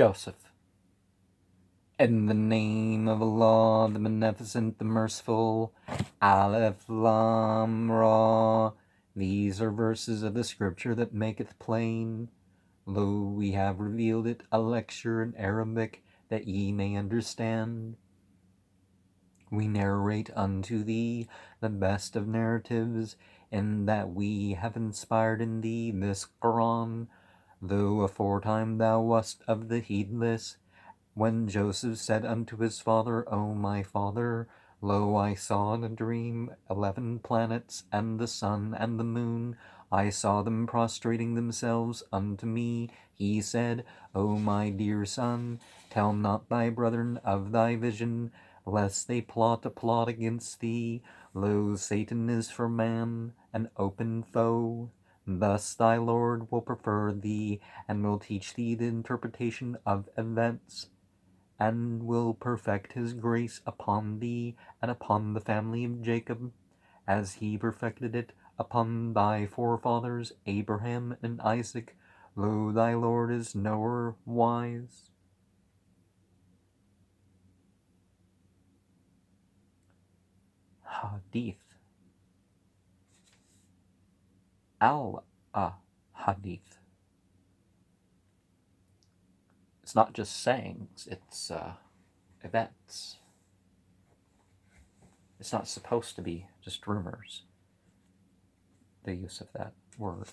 Joseph. In the name of Allah, the Beneficent, the Merciful, Aleph Lam Ra. These are verses of the scripture that maketh plain. Lo, we have revealed it, a lecture in Arabic, that ye may understand. We narrate unto thee the best of narratives, in that we have inspired in thee this Qur'an, though aforetime thou wast of the heedless. When Joseph said unto his father, O my father, lo, I saw in a dream 11 planets, and the sun and the moon. I saw them prostrating themselves unto me. He said, O my dear son, tell not thy brethren of thy vision, lest they plot a plot against thee. Lo, Satan is for man an open foe. Thus thy Lord will prefer thee, and will teach thee the interpretation of events, and will perfect his grace upon thee and upon the family of Jacob, as he perfected it upon thy forefathers Abraham and Isaac. Lo, thy Lord is knower wise. Hadith. Hadith. It's not just sayings, it's events. It's not supposed to be just rumors, the use of that word.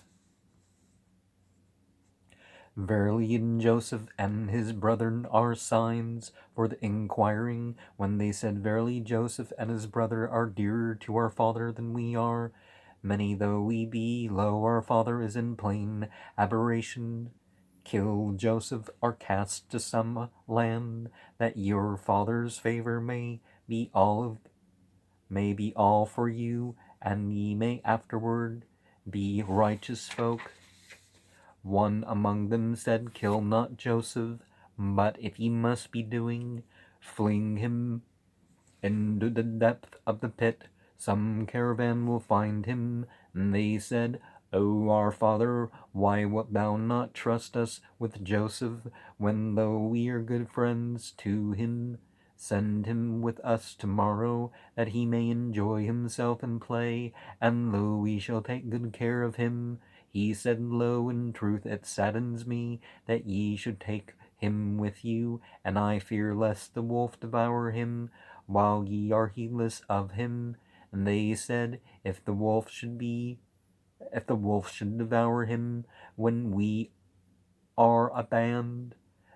Verily in Joseph and his brethren are signs for the inquiring, when they said, Verily Joseph and his brother are dearer to our father than we are. Many though we be, lo, our father is in plain aberration. Kill Joseph or cast to some land, that your father's favor may be all for you, and ye may afterward be righteous folk. One among them said, Kill not Joseph, but if ye must be doing, fling him into the depth of the pit. Some caravan will find him. And they said, O our father, why wilt thou not trust us with Joseph, when though we are good friends to him? Send him with us tomorrow, that he may enjoy himself and play, and lo, we shall take good care of him. He said, Lo, in truth it saddens me that ye should take him with you, and I fear lest the wolf devour him, while ye are heedless of him. And they said, If the wolf should devour him when we are a band,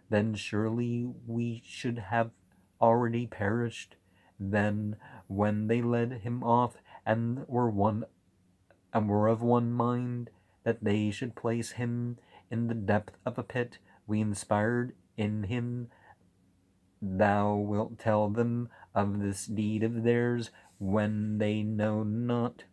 then surely we should have already perished. Then when they led him off, and were of one mind, that they should place him in the depth of a pit, we inspired in him. Thou wilt tell them of this deed of theirs when they know not.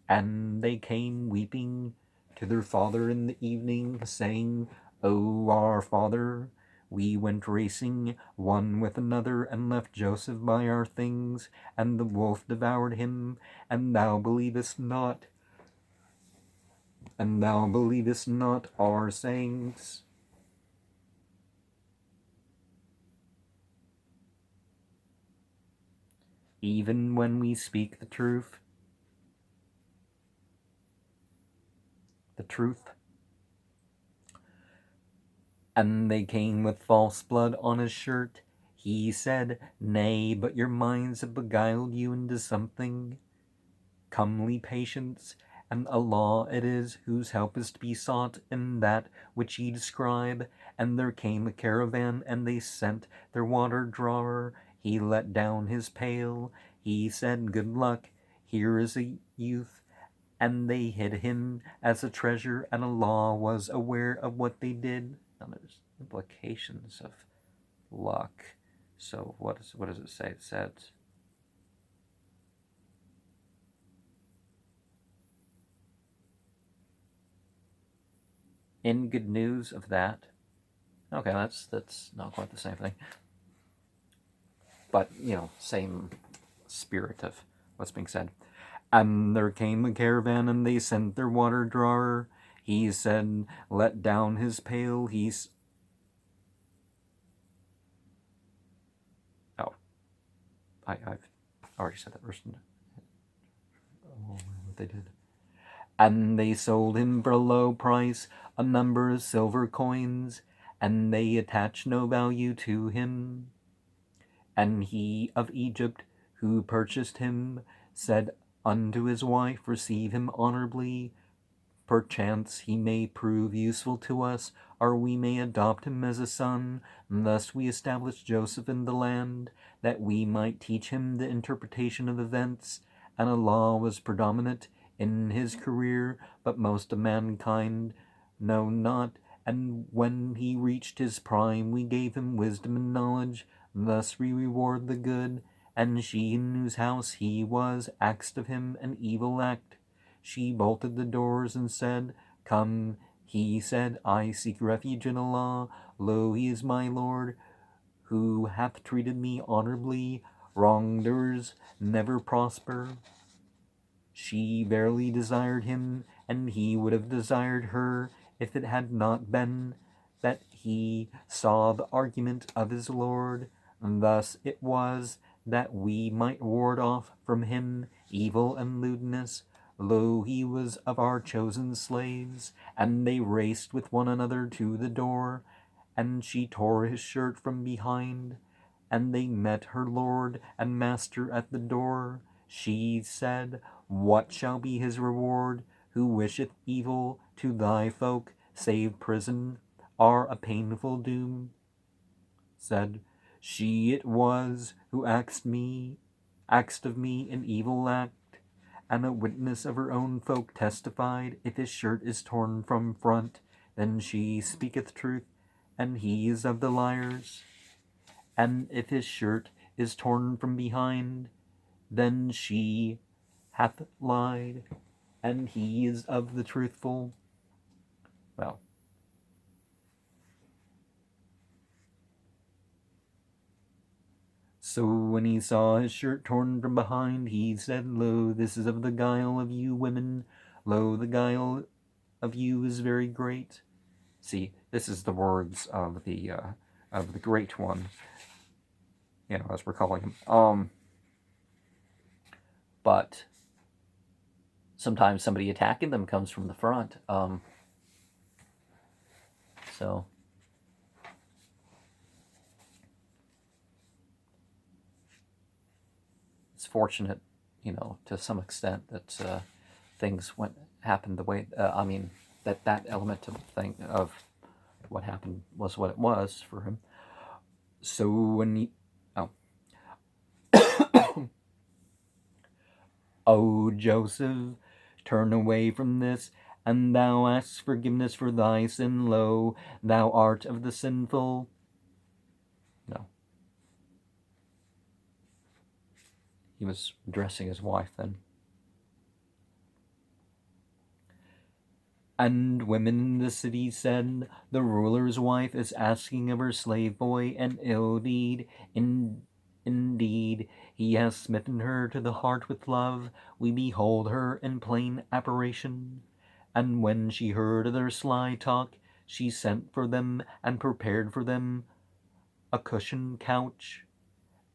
And they came weeping to their father in the evening, saying, O our father, we went racing one with another, and left Joseph by our things, and the wolf devoured him, and thou believest not our sayings. Even when we speak the truth. And they came with false blood on his shirt. He said, Nay, but your minds have beguiled you into something. Comely patience, and Allah it is whose help is to be sought in that which ye describe. And there came a caravan, and they sent their water drawer. He let down his pail. He said, Good luck, here is a youth. And they hid him as a treasure, and Allah was aware of what they did. Now there's implications of luck. So what does it say? It said, in good news of that. Okay, that's not quite the same thing. But, same spirit of what's being said. And there came a caravan, and they sent their water drawer. He said, Let down his pail. I've already said that verse. What they did. And they sold him for a low price, a number of silver coins, and they attached no value to him. And he of Egypt, who purchased him, said unto his wife, receive him honorably. Perchance he may prove useful to us, or we may adopt him as a son. And thus we established Joseph in the land, that we might teach him the interpretation of events. And a law was predominant in his career, but most of mankind know not. And when he reached his prime, we gave him wisdom and knowledge. Thus we reward the good. And she in whose house he was asked of him an evil act. She bolted the doors and said, come. He said, I seek refuge in Allah. Lo, he is my Lord, who hath treated me honorably. Wrongdoers never prosper. She verily desired him, and he would have desired her, if it had not been that he saw the argument of his Lord. And thus it was that we might ward off from him evil and lewdness. Lo, he was of our chosen slaves, and they raced with one another to the door, and she tore his shirt from behind, and they met her lord and master at the door. She said, what shall be his reward, who wisheth evil to thy folk, save prison, or a painful doom? Said she, it was who asked of me an evil act, and a witness of her own folk testified, if his shirt is torn from front, then she speaketh truth, and he is of the liars. And if his shirt is torn from behind, then she hath lied, and he is of the truthful. Well, so when he saw his shirt torn from behind, he said, lo, this is of the guile of you women. Lo, the guile of you is very great. See, this is the words of the great one, as we're calling him. But sometimes somebody attacking them comes from the front. So it's fortunate, to some extent that things happened the way. That element of the thing of what happened was what it was for him. So when he, O Joseph, turn away from this, and thou ask forgiveness for thy sin. Lo, thou art of the sinful. No. He was addressing his wife then. And women in the city said, the ruler's wife is asking of her slave boy an ill deed. Indeed, he has smitten her to the heart with love. We behold her in plain apparition. And when she heard of their sly talk, she sent for them and prepared for them a cushioned couch,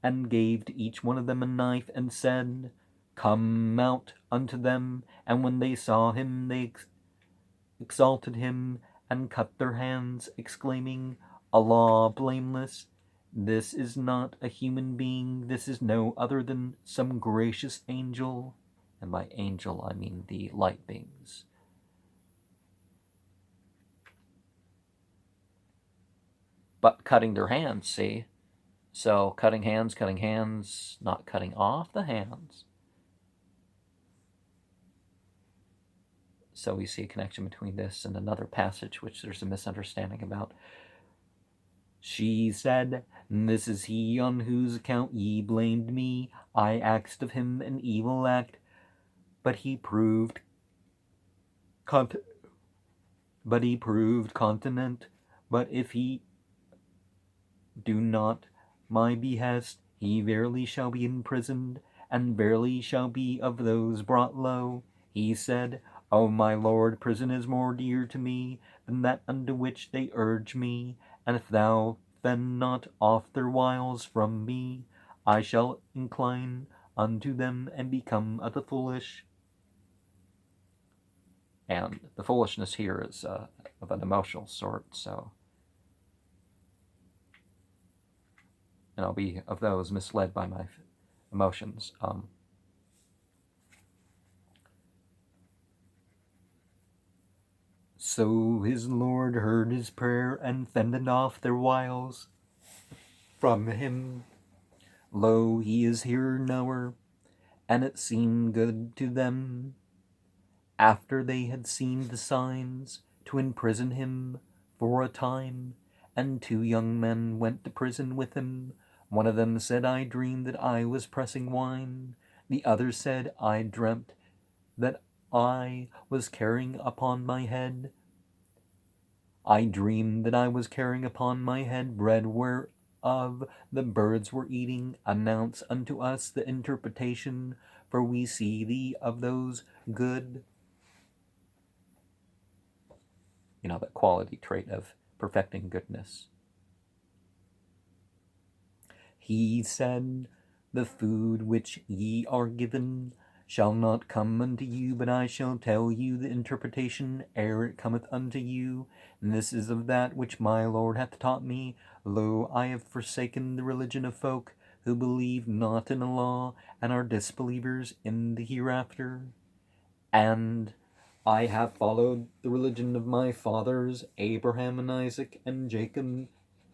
and gave to each one of them a knife, and said, come out unto them. And when they saw him, they exalted him, and cut their hands, exclaiming, Allah blameless. This is not a human being, this is no other than some gracious angel. And by angel, I mean the light beings. But cutting their hands, see? So cutting hands, not cutting off the hands. So we see a connection between this and another passage, which there's a misunderstanding about. She said, this is he on whose account ye blamed me. I asked of him an evil act, but he proved continent. But if he do not my behest, he verily shall be imprisoned, and verily shall be of those brought low. He said, O my Lord, prison is more dear to me than that unto which they urge me, and if thou fend not off their wiles from me, I shall incline unto them and become of the foolish. And the foolishness here is of an emotional sort, so. And I'll be of those misled by my emotions. So his Lord heard his prayer and fended off their wiles from him. Lo, he is hearer knower, and it seemed good to them, after they had seen the signs, to imprison him for a time. And 2 young men went to prison with him. One of them said, I dreamed that I was pressing wine. The other said, I dreamt that I was carrying upon my head. I dreamed that I was carrying upon my head bread whereof the birds were eating. Announce unto us the interpretation, for we see thee of those good. You know, that quality trait of perfecting goodness. He said, the food which ye are given shall not come unto you, but I shall tell you the interpretation ere it cometh unto you. And this is of that which my Lord hath taught me. Lo, I have forsaken the religion of folk who believe not in a law, and are disbelievers in the hereafter. And I have followed the religion of my fathers, Abraham and Isaac and Jacob.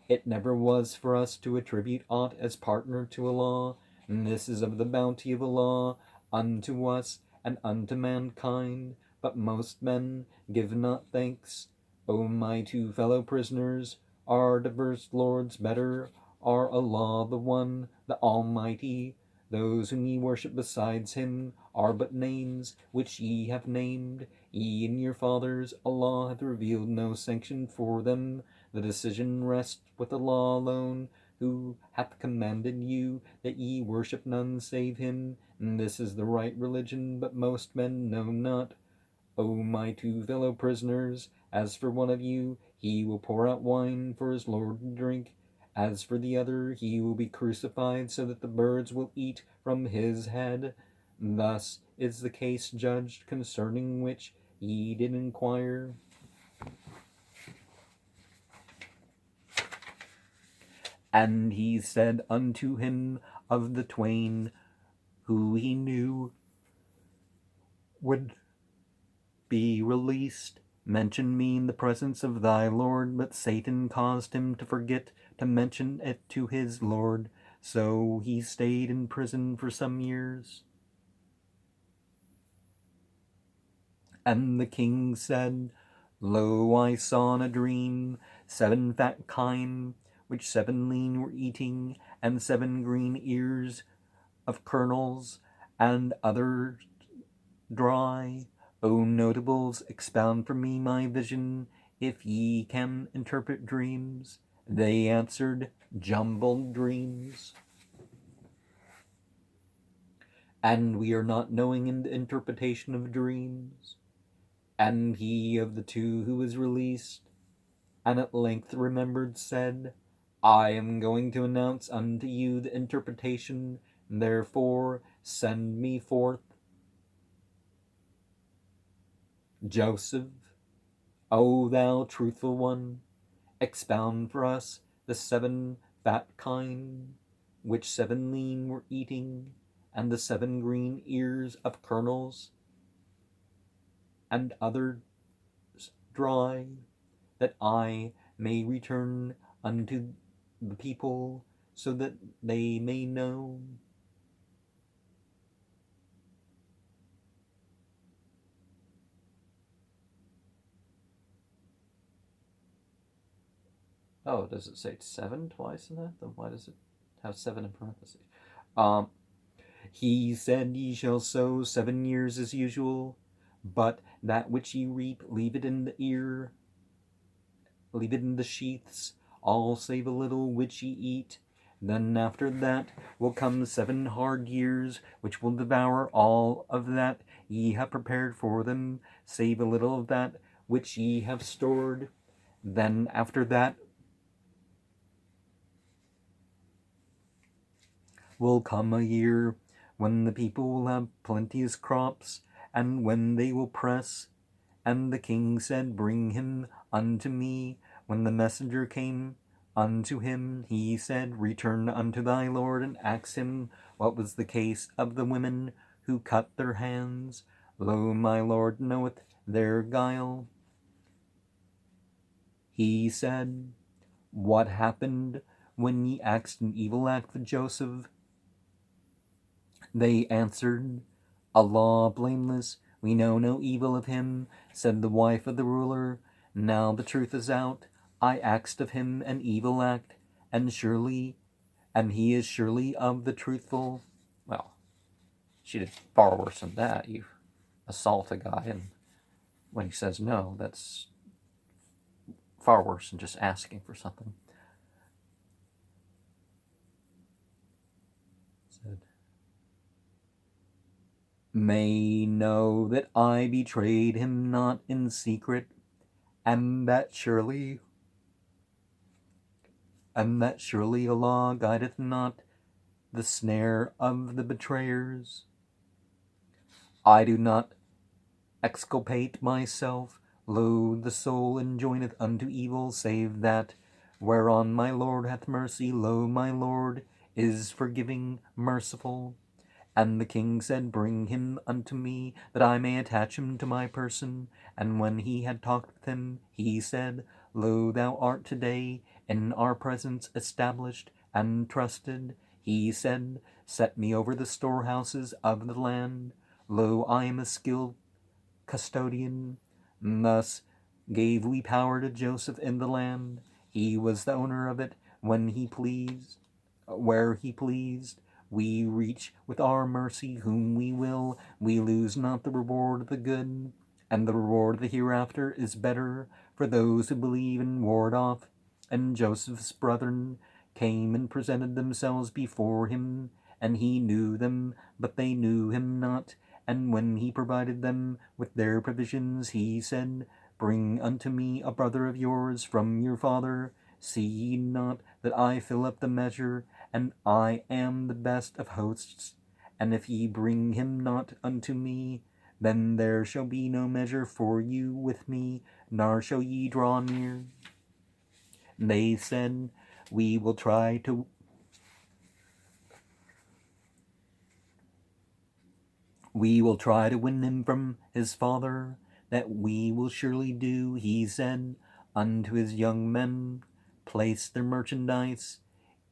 It never was for us to attribute aught as partner to a law, and this is of the bounty of a law unto us and unto mankind. But most men give not thanks. O my 2 fellow prisoners, are diverse lords better? Are Allah the one, the Almighty? Those whom ye worship besides him are but names which ye have named. Ye and your fathers, Allah hath revealed no sanction for them. The decision rests with Allah alone, who hath commanded you that ye worship none save him. And this is the right religion, but most men know not. O my 2 fellow prisoners, as for one of you, he will pour out wine for his Lord to drink. As for the other, he will be crucified so that the birds will eat from his head. Thus is the case judged concerning which ye did inquire. And he said unto him of the 2 who he knew would be released, mention me in the presence of thy Lord. But Satan caused him to forget to mention it to his Lord, so he stayed in prison for some years. And the king said, Lo, I saw in a dream 7 fat kine, which 7 lean were eating, and 7 green ears of kernels, and others dry. O notables, expound for me my vision, if ye can interpret dreams. They answered, jumbled dreams. And we are not knowing in the interpretation of dreams. And he of the 2 who was released, and at length remembered, said, I am going to announce unto you the interpretation, therefore send me forth. Joseph, O thou truthful one, expound for us the 7 fat kine, which 7 lean were eating, and the 7 green ears of kernels, and others dry, that I may return unto the people, so that they may know. Oh, does it say 7 twice in that? Then why does it have 7 in parentheses? He said, Ye shall sow 7 years as usual, but that which ye reap, leave it in the ear, leave it in the sheaths, all save a little which ye eat. Then after that will come 7 hard years, which will devour all of that ye have prepared for them, save a little of that which ye have stored. Then after that will come a year when the people will have plenteous crops, and when they will press. And the king said, Bring him unto me. When the messenger came unto him, he said, Return unto thy lord, and ask him what was the case of the women who cut their hands. Lo, my lord knoweth their guile. He said, What happened when ye axed an evil act for Joseph? They answered, Allah blameless, we know no evil of him. Said the wife of the ruler, Now the truth is out. I axed of him an evil act, and he is surely of the truthful. Well, she did far worse than that. You assault a guy, and when he says no, that's far worse than just asking for something. Said, May know that I betrayed him not in secret, and that surely Allah guideth not the snare of the betrayers. I do not exculpate myself. Lo, the soul enjoineth unto evil, save that whereon my Lord hath mercy. Lo, my Lord is forgiving, merciful. And the king said, Bring him unto me, that I may attach him to my person. And when he had talked with him, he said, Lo, thou art today in our presence established and trusted. He said, Set me over the storehouses of the land. Lo, I am a skilled custodian. Thus gave we power to Joseph in the land. He was the owner of it when he pleased, where he pleased. We reach with our mercy whom we will. We lose not the reward of the good, and the reward of the hereafter is better for those who believe and ward off. And Joseph's brethren came and presented themselves before him, and he knew them, but they knew him not. And when he provided them with their provisions, he said, Bring unto me a brother of yours from your father. See ye not that I fill up the measure, and I am the best of hosts? And if ye bring him not unto me, then there shall be no measure for you with me, nor shall ye draw near. They said, We will try to win him from his father. That we will surely do. He said unto his young men, Place their merchandise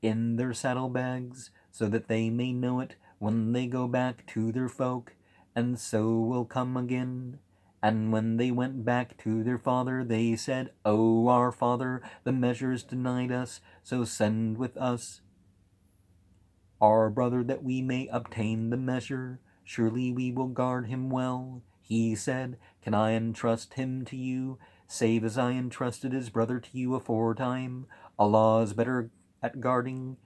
in their saddlebags, so that they may know it when they go back to their folk, and so will come again. And when they went back to their father, they said, O our father, the measure is denied us, so send with us our brother, that we may obtain the measure. Surely we will guard him well. He said, Can I entrust him to you, save as I entrusted his brother to you aforetime? Allah is better at guarding,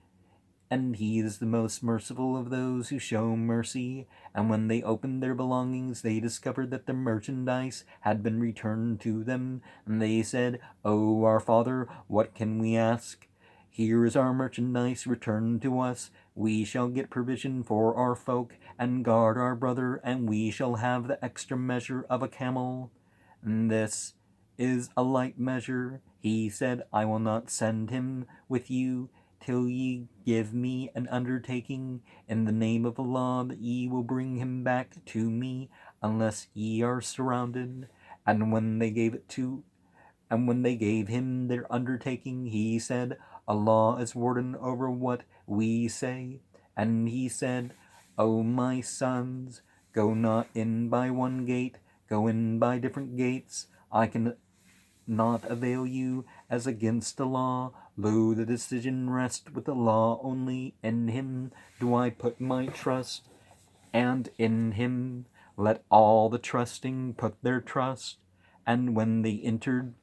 and he is the most merciful of those who show mercy. And when they opened their belongings, they discovered that the merchandise had been returned to them. And they said, O our father, what can we ask? Here is our merchandise returned to us. We shall get provision for our folk, and guard our brother, and we shall have the extra measure of a camel. And this is a light measure. He said, I will not send him with you till ye give me an undertaking in the name of Allah that ye will bring him back to me, unless ye are surrounded. And when they gave him their undertaking, he said, Allah is warden over what we say. And he said, O my sons, go not in by one gate, go in by different gates. I can not avail you as against the law. Lo, the decision rests with the law only. In him do I put my trust, and in him let all the trusting put their trust. And when they entered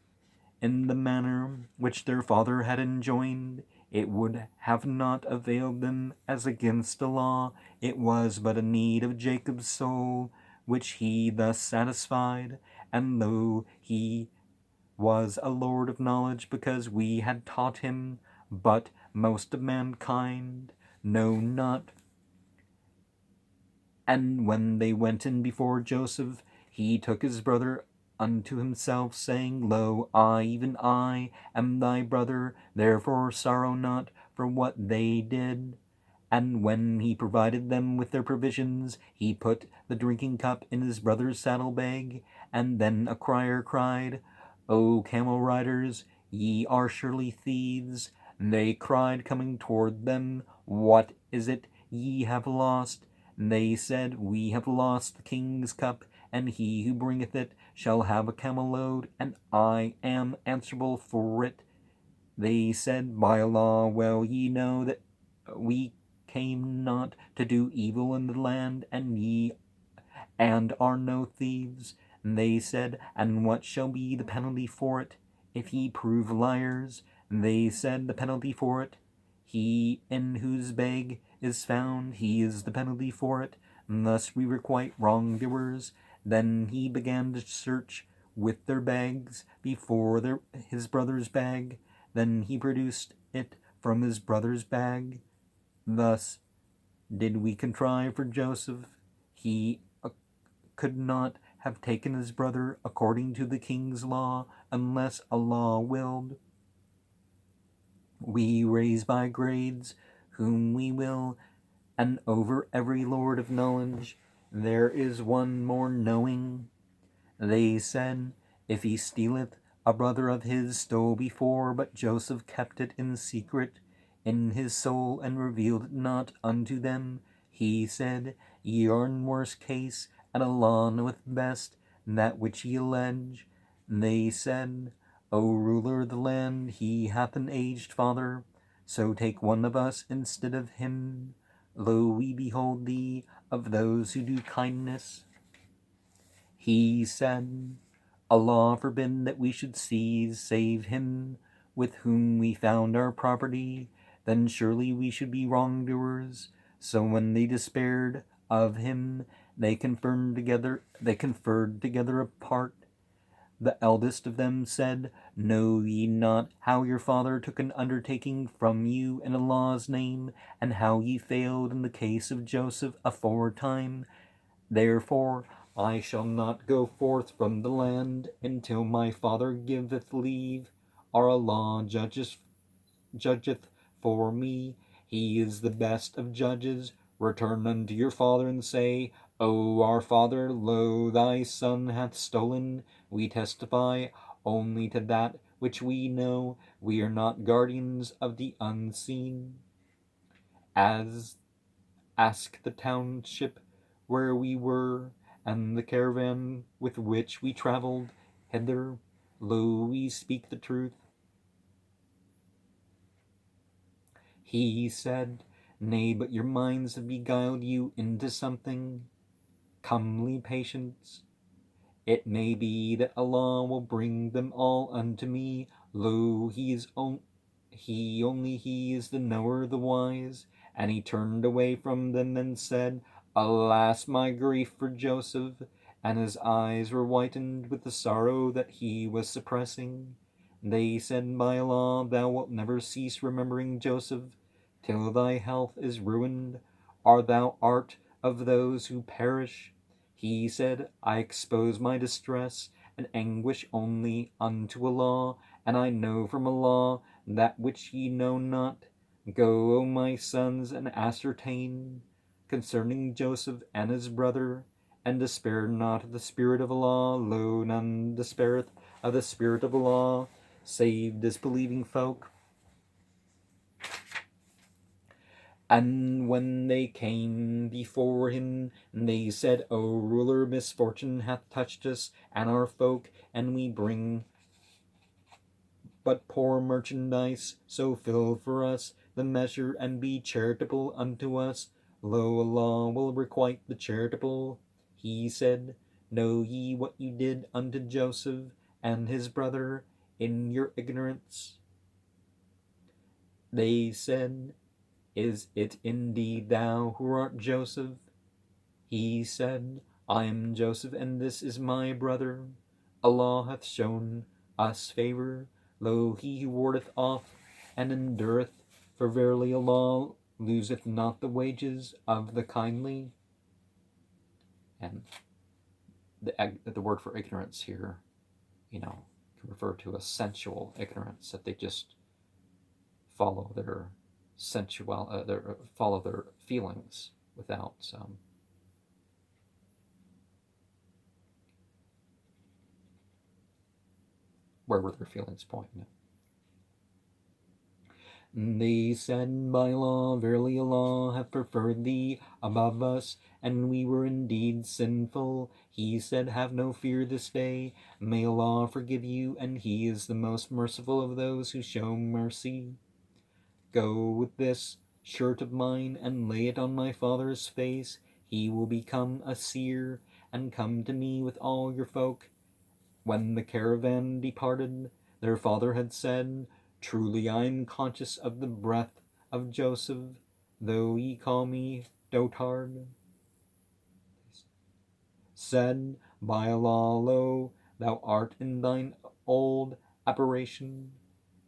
in the manner which their father had enjoined, it would have not availed them as against the law. It was but a need of Jacob's soul, which he thus satisfied. And though he was a lord of knowledge, because we had taught him, but most of mankind know not. And when they went in before Joseph, he took his brother unto himself, saying, Lo, I, even I, am thy brother, therefore sorrow not for what they did. And when he provided them with their provisions, he put the drinking cup in his brother's saddlebag. And then a crier cried, O camel riders, ye are surely thieves. And they cried, coming toward them, What is it ye have lost? And they said, We have lost the king's cup, and he who bringeth it shall have a camel load, and I am answerable for it. They said, By Allah, well ye know that we came not to do evil in the land, and ye are no thieves. And they said, And what shall be the penalty for it, if ye prove liars? And they said, The penalty for it, he in whose bag is found, he is the penalty for it. And thus we requite wrongdoers. Then he began to search with their bags before his brother's bag. Then he produced it from his brother's bag. Thus did we contrive for Joseph. He could not have taken his brother according to the king's law, unless Allah willed. We raise by grades whom we will, and over every lord of knowledge there is one more knowing. They said, If he stealeth, a brother of his stole before, but Joseph kept it in secret in his soul, and revealed it not unto them. He said, Ye are in worse case, and Allah knoweth best that which ye allege. They said, O ruler of the land, he hath an aged father, so take one of us instead of him. Lo, we behold thee of those who do kindness. He said, Allah forbid that we should seize, save him with whom we found our property, then surely we should be wrongdoers. So when they despaired of him, they conferred together apart. The eldest of them said, Know ye not how your father took an undertaking from you in Allah's name, and how ye failed in the case of Joseph aforetime? Therefore I shall not go forth from the land until my father giveth leave. Our Allah judgeth for me. He is the best of judges. Return unto your father and say, O our father, lo, thy son hath stolen. We testify only to that which we know. We are not guardians of the unseen. Ask the township where we were, and the caravan with which we travelled hither. Lo, we speak the truth. He said, Nay, but your minds have beguiled you into something. Comely patience. It may be that Allah will bring them all unto me. Lo, he is the knower, the wise. And he turned away from them and said, Alas, my grief for Joseph! And his eyes were whitened with the sorrow that he was suppressing. They said, By Allah, thou wilt never cease remembering Joseph till thy health is ruined, or thou art of those who perish. He said, I expose my distress and anguish only unto Allah, and I know from Allah that which ye know not. Go, O my sons, and ascertain concerning Joseph and his brother, and despair not of the Spirit of Allah. Lo, none despaireth of the Spirit of Allah, save disbelieving folk. And when they came before him, they said, O ruler, misfortune hath touched us and our folk, and we bring but poor merchandise, so fill for us the measure, and be charitable unto us. Lo, Allah will requite the charitable. He said, Know ye what you did unto Joseph and his brother in your ignorance? They said, Is it indeed thou who art Joseph? He said, I am Joseph, and this is my brother. Allah hath shown us favor. Lo, he who wardeth off and endureth, for verily Allah loseth not the wages of the kindly. And the word for ignorance here, can refer to a sensual ignorance, that they just follow their follow their feelings without where were their feelings pointing. They said, by law, verily Allah hath preferred thee above us, and we were indeed sinful. He said, have no fear this day. May Allah forgive you, and He is the most merciful of those who show mercy. Go with this shirt of mine, and lay it on my father's face. He will become a seer, and come to me with all your folk. When the caravan departed, their father had said, truly I am conscious of the breath of Joseph, though ye call me dotard. Said, by Allah, lo, thou art in thine old aberration.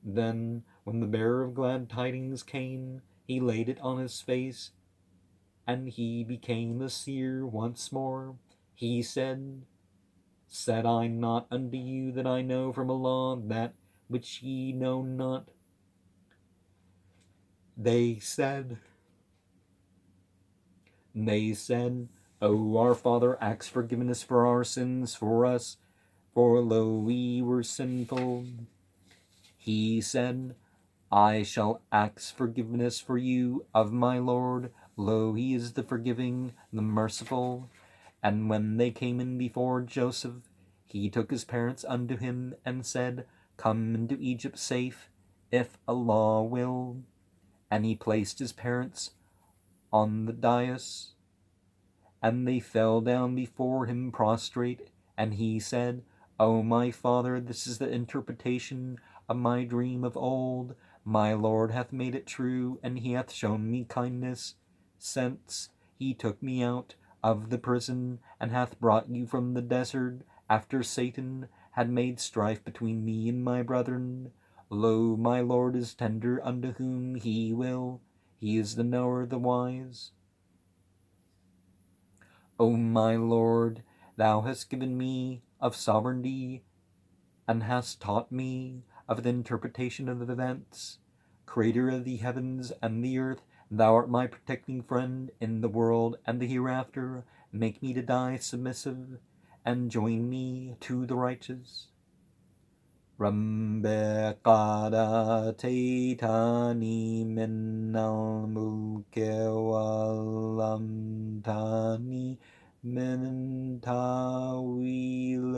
Then, when the bearer of glad tidings came, he laid it on his face, and he became a seer once more. He said I not unto you that I know from Allah that which ye know not? They said, O our Father, ask forgiveness for our sins for us, for lo, we were sinful. He said, I shall ask forgiveness for you of my Lord. Lo, He is the forgiving, the merciful. And when they came in before Joseph, he took his parents unto him, and said, come into Egypt safe, if Allah will. And he placed his parents on the dais, and they fell down before him prostrate. And he said, O my father, this is the interpretation of my dream of old. My Lord hath made it true, and He hath shown me kindness, since He took me out of the prison, and hath brought you from the desert, after Satan had made strife between me and my brethren. Lo, my Lord is tender unto whom He will. He is the knower, the wise. O my Lord, Thou hast given me of sovereignty, and hast taught me of the interpretation of the events. Creator of the heavens and the earth, Thou art my protecting friend in the world and the hereafter. Make me to die submissive, and join me to the righteous. Rabbi qad ataitani min al-mulki wa-allamtani min ta'wil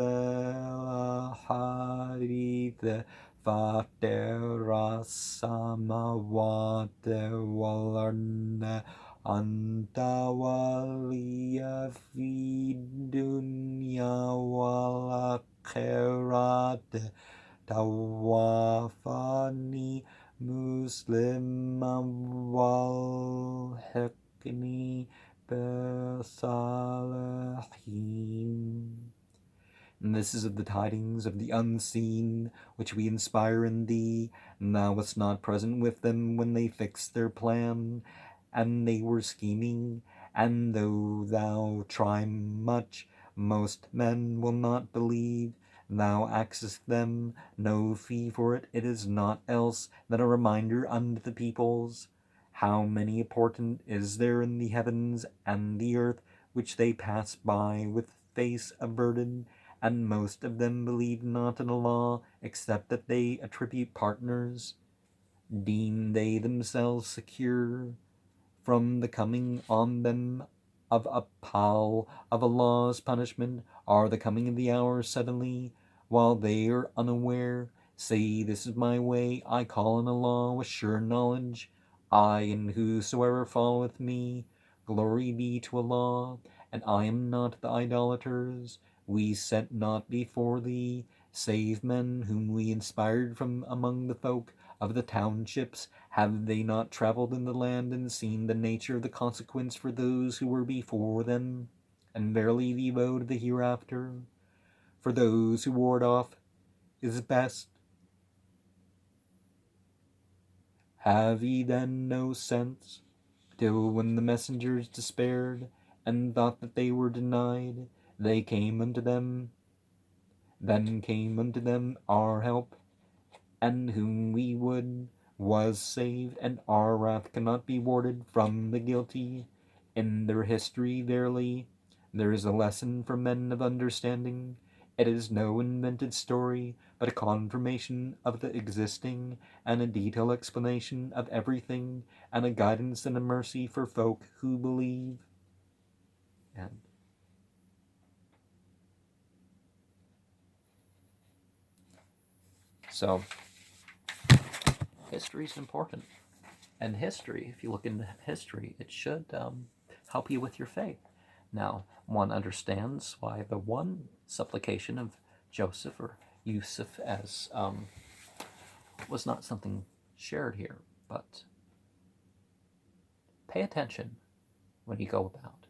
al-hadith fatir as-samawati wal-ard anta waliya fi dunya wal-akhirat Tawafani Musliman walhiqni bisalihin. And this is of the tidings of the unseen, which we inspire in thee. And thou wast not present with them when they fixed their plan, and they were scheming. And though thou try much, most men will not believe. Thou askest them no fee for it. It is naught else than a reminder unto the peoples. How many a portent is there in the heavens and the earth, which they pass by with face averted, and most of them believe not in Allah, except that they attribute partners. Deem they themselves secure from the coming on them of a pall of Allah's punishment, are the coming of the hour suddenly, while they are unaware. Say, this is my way, I call on Allah with sure knowledge, I and whosoever followeth me. Glory be to Allah, and I am not the idolaters. We set not before thee, save men whom we inspired from among the folk of the townships. Have they not travelled in the land and seen the nature of the consequence for those who were before them? And verily the abode of the hereafter, for those who ward off, is best. Have ye then no sense? till when the messengers despaired, and thought that they were denied, they came unto them. Then came unto them our help, and whom we would was saved, and our wrath cannot be warded from the guilty. In their history, verily, there is a lesson for men of understanding. It is no invented story, but a confirmation of the existing, and a detailed explanation of everything, and a guidance and a mercy for folk who believe. And so, history is important. And history, if you look into history, it should help you with your faith. Now, one understands why the one supplication of Joseph or Yusuf as was not something shared here, but pay attention when you go about